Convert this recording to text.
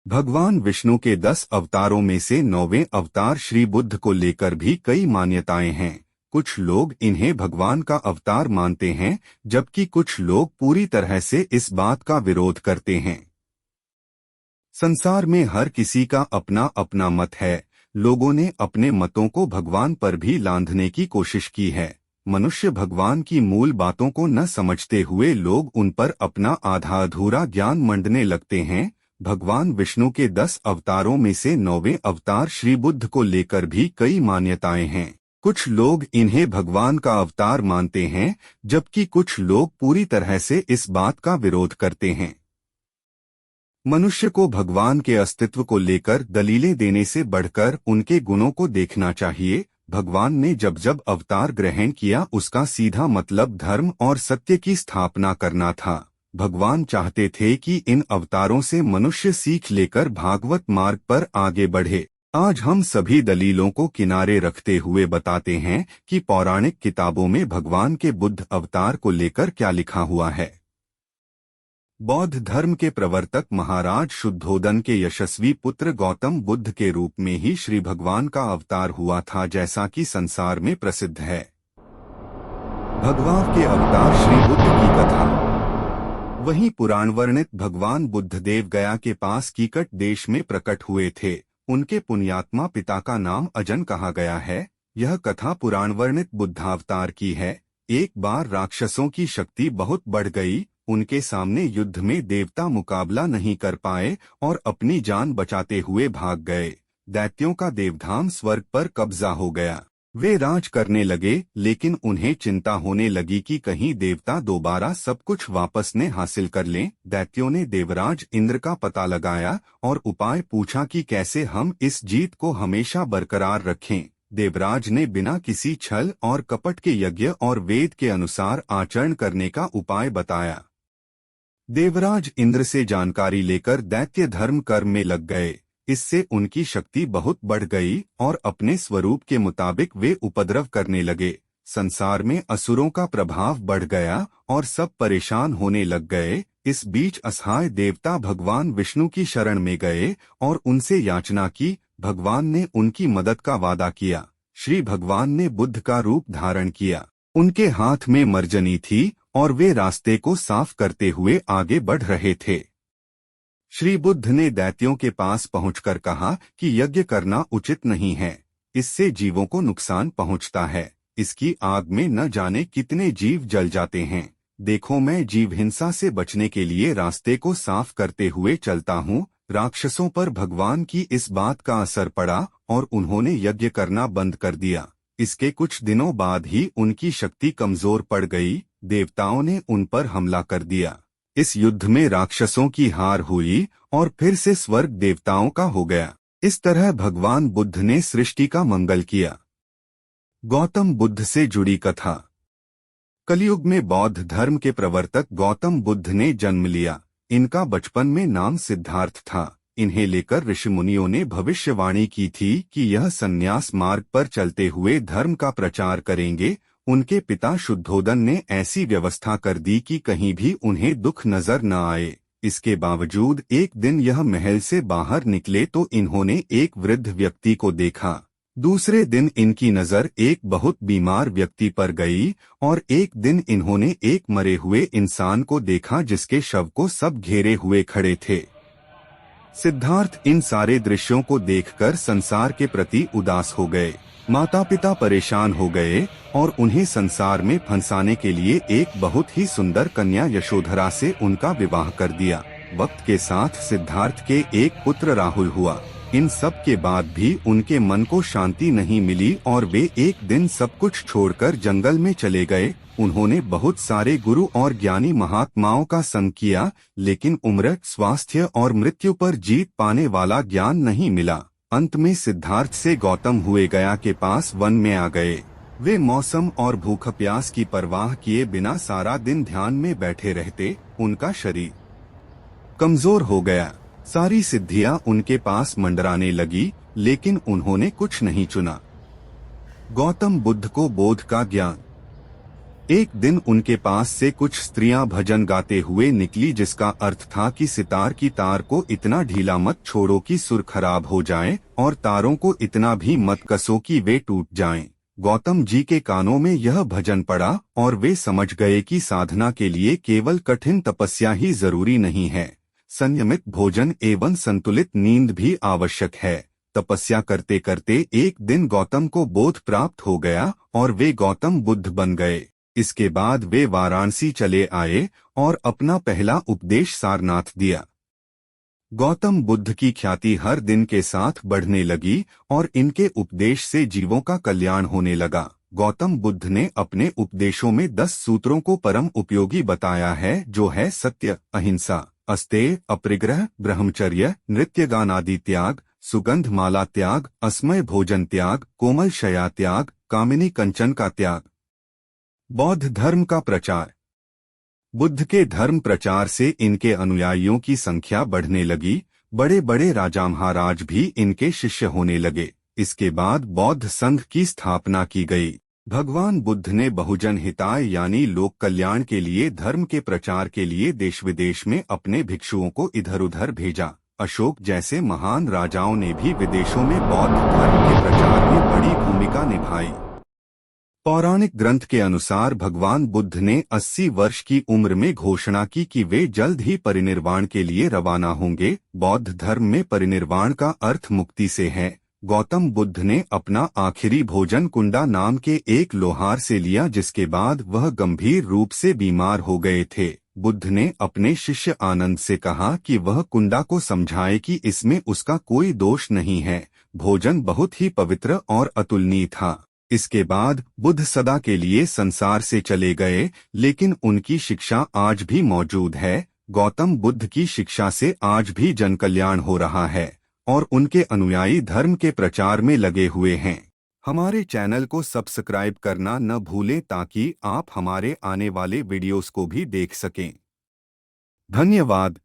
भगवान विष्णु के 10 अवतारों में से 9वें अवतार श्री बुद्ध को लेकर भी कई मान्यताएं हैं। कुछ लोग इन्हें भगवान का अवतार मानते हैं, जबकि कुछ लोग पूरी तरह से इस बात का विरोध करते हैं। संसार में हर किसी का अपना अपना मत है। लोगों ने अपने मतों को भगवान पर भी लांघने की कोशिश की है। मनुष्य भगवान की मूल बातों को न समझते हुए लोग उन पर अपना आधा अधूरा ज्ञान मंडने लगते हैं। भगवान विष्णु के 10 अवतारों में से 9वें अवतार श्री बुद्ध को लेकर भी कई मान्यताएं हैं। कुछ लोग इन्हें भगवान का अवतार मानते हैं, जबकि कुछ लोग पूरी तरह से इस बात का विरोध करते हैं। मनुष्य को भगवान के अस्तित्व को लेकर दलीलें देने से बढ़कर उनके गुणों को देखना चाहिए। भगवान ने जब जब अवतार ग्रहण किया, उसका सीधा मतलब धर्म और सत्य की स्थापना करना था। भगवान चाहते थे कि इन अवतारों से मनुष्य सीख लेकर भागवत मार्ग पर आगे बढ़े। आज हम सभी दलीलों को किनारे रखते हुए बताते हैं कि पौराणिक किताबों में भगवान के बुद्ध अवतार को लेकर क्या लिखा हुआ है। बौद्ध धर्म के प्रवर्तक महाराज शुद्धोदन के यशस्वी पुत्र गौतम बुद्ध के रूप में ही श्री भगवान का अवतार हुआ था, जैसा कि संसार में प्रसिद्ध है। भगवान के अवतार श्री बुद्ध की कथा। वहीं पुराण वर्णित भगवान बुद्धदेव गया के पास कीकट देश में प्रकट हुए थे। उनके पुण्यात्मा पिता का नाम अजन कहा गया है। यह कथा पुराण वर्णित बुद्धावतार की है। एक बार राक्षसों की शक्ति बहुत बढ़ गई। उनके सामने युद्ध में देवता मुकाबला नहीं कर पाए और अपनी जान बचाते हुए भाग गए। दैत्यों का देवधाम स्वर्ग पर कब्जा हो गया। वे राज करने लगे, लेकिन उन्हें चिंता होने लगी कि कहीं देवता दोबारा सब कुछ वापस न हासिल कर लें। दैत्यों ने देवराज इंद्र का पता लगाया और उपाय पूछा कि कैसे हम इस जीत को हमेशा बरकरार रखें। देवराज ने बिना किसी छल और कपट के यज्ञ और वेद के अनुसार आचरण करने का उपाय बताया। देवराज इंद्र से जानकारी लेकर दैत्य धर्म कर्म में लग गए। इससे उनकी शक्ति बहुत बढ़ गई और अपने स्वरूप के मुताबिक वे उपद्रव करने लगे। संसार में असुरों का प्रभाव बढ़ गया और सब परेशान होने लग गए। इस बीच असहाय देवता भगवान विष्णु की शरण में गए और उनसे याचना की। भगवान ने उनकी मदद का वादा किया। श्री भगवान ने बुद्ध का रूप धारण किया। उनके हाथ में मर्जनी थी और वे रास्ते को साफ करते हुए आगे बढ़ रहे थे। श्री बुद्ध ने दैत्यों के पास पहुंचकर कहा कि यज्ञ करना उचित नहीं है। इससे जीवों को नुकसान पहुंचता है। इसकी आग में न जाने कितने जीव जल जाते हैं। देखो, मैं जीव हिंसा से बचने के लिए रास्ते को साफ करते हुए चलता हूँ। राक्षसों पर भगवान की इस बात का असर पड़ा और उन्होंने यज्ञ करना बंद कर दिया। इसके कुछ दिनों बाद ही उनकी शक्ति कमजोर पड़ गई। देवताओं ने उन पर हमला कर दिया। इस युद्ध में राक्षसों की हार हुई और फिर से स्वर्ग देवताओं का हो गया। इस तरह भगवान बुद्ध ने सृष्टि का मंगल किया। गौतम बुद्ध से जुड़ी कथा। कलयुग में बौद्ध धर्म के प्रवर्तक गौतम बुद्ध ने जन्म लिया। इनका बचपन में नाम सिद्धार्थ था। इन्हें लेकर ऋषि मुनियों ने भविष्यवाणी की थी कि यह संन्यास मार्ग पर चलते हुए धर्म का प्रचार करेंगे। उनके पिता शुद्धोदन ने ऐसी व्यवस्था कर दी कि कहीं भी उन्हें दुख नजर न आए। इसके बावजूद एक दिन यह महल से बाहर निकले तो इन्होंने एक वृद्ध व्यक्ति को देखा। दूसरे दिन इनकी नजर एक बहुत बीमार व्यक्ति पर गई और एक दिन इन्होंने एक मरे हुए इंसान को देखा जिसके शव को सब घेरे हुए खड़े थे। सिद्धार्थ इन सारे दृश्यों को देखकर संसार के प्रति उदास हो गए। माता पिता परेशान हो गए और उन्हें संसार में फंसाने के लिए एक बहुत ही सुंदर कन्या यशोधरा से उनका विवाह कर दिया। वक्त के साथ सिद्धार्थ के एक पुत्र राहुल हुआ। इन सब के बाद भी उनके मन को शांति नहीं मिली और वे एक दिन सब कुछ छोड़कर जंगल में चले गए। उन्होंने बहुत सारे गुरु और ज्ञानी महात्माओं का संग किया, लेकिन उम्र, स्वास्थ्य और मृत्यु पर जीत पाने वाला ज्ञान नहीं मिला। अंत में सिद्धार्थ से गौतम हुए गया के पास वन में आ गए। वे मौसम और भूख प्यास की परवाह किए बिना सारा दिन ध्यान में बैठे रहते। उनका शरीर कमजोर हो गया। सारी सिद्धियां उनके पास मंडराने लगी, लेकिन उन्होंने कुछ नहीं चुना। गौतम बुद्ध को बोध का ज्ञान। एक दिन उनके पास से कुछ स्त्रियां भजन गाते हुए निकली, जिसका अर्थ था कि सितार की तार को इतना ढीला मत छोड़ो कि सुर खराब हो जाए, और तारों को इतना भी मत कसो कि वे टूट जाएं। गौतम जी के कानों में यह भजन पड़ा और वे समझ गए कि साधना के लिए केवल कठिन तपस्या ही जरूरी नहीं है, संयमित भोजन एवं संतुलित नींद भी आवश्यक है। तपस्या करते करते एक दिन गौतम को बोध प्राप्त हो गया और वे गौतम बुद्ध बन गए। इसके बाद वे वाराणसी चले आए और अपना पहला उपदेश सारनाथ दिया। गौतम बुद्ध की ख्याति हर दिन के साथ बढ़ने लगी और इनके उपदेश से जीवों का कल्याण होने लगा। गौतम बुद्ध ने अपने उपदेशों में 10 सूत्रों को परम उपयोगी बताया है, जो है सत्य, अहिंसा, अस्तेय, अपरिग्रह, ब्रह्मचर्य, नृत्य गान आदि त्याग, सुगंध माला त्याग, अस्मय भोजन त्याग, कोमल शया त्याग, कामिनी कंचन का त्याग। बौद्ध धर्म का प्रचार। बुद्ध के धर्म प्रचार से इनके अनुयायियों की संख्या बढ़ने लगी। बड़े बड़े राजा महाराज भी इनके शिष्य होने लगे। इसके बाद बौद्ध संघ की स्थापना की गई। भगवान बुद्ध ने बहुजन हिताय यानी लोक कल्याण के लिए धर्म के प्रचार के लिए देश विदेश में अपने भिक्षुओं को इधर उधर भेजा। अशोक जैसे महान राजाओं ने भी विदेशों में बौद्ध धर्म के प्रचार में बड़ी भूमिका निभाई। पौराणिक ग्रंथ के अनुसार भगवान बुद्ध ने 80 वर्ष की उम्र में घोषणा की कि वे जल्द ही परिनिर्वाण के लिए रवाना होंगे। बौद्ध धर्म में परिनिर्वाण का अर्थ मुक्ति से है। गौतम बुद्ध ने अपना आखिरी भोजन कुंडा नाम के एक लोहार से लिया, जिसके बाद वह गंभीर रूप से बीमार हो गए थे। बुद्ध ने अपने शिष्य आनंद से कहा कि वह कुंडा को समझाए कि इसमें उसका कोई दोष नहीं है। भोजन बहुत ही पवित्र और अतुलनीय था। इसके बाद बुद्ध सदा के लिए संसार से चले गए, लेकिन उनकी शिक्षा आज भी मौजूद है। गौतम बुद्ध की शिक्षा से आज भी जन कल्याण हो रहा है और उनके अनुयायी धर्म के प्रचार में लगे हुए हैं। हमारे चैनल को सब्सक्राइब करना न भूलें ताकि आप हमारे आने वाले वीडियोस को भी देख सकें। धन्यवाद।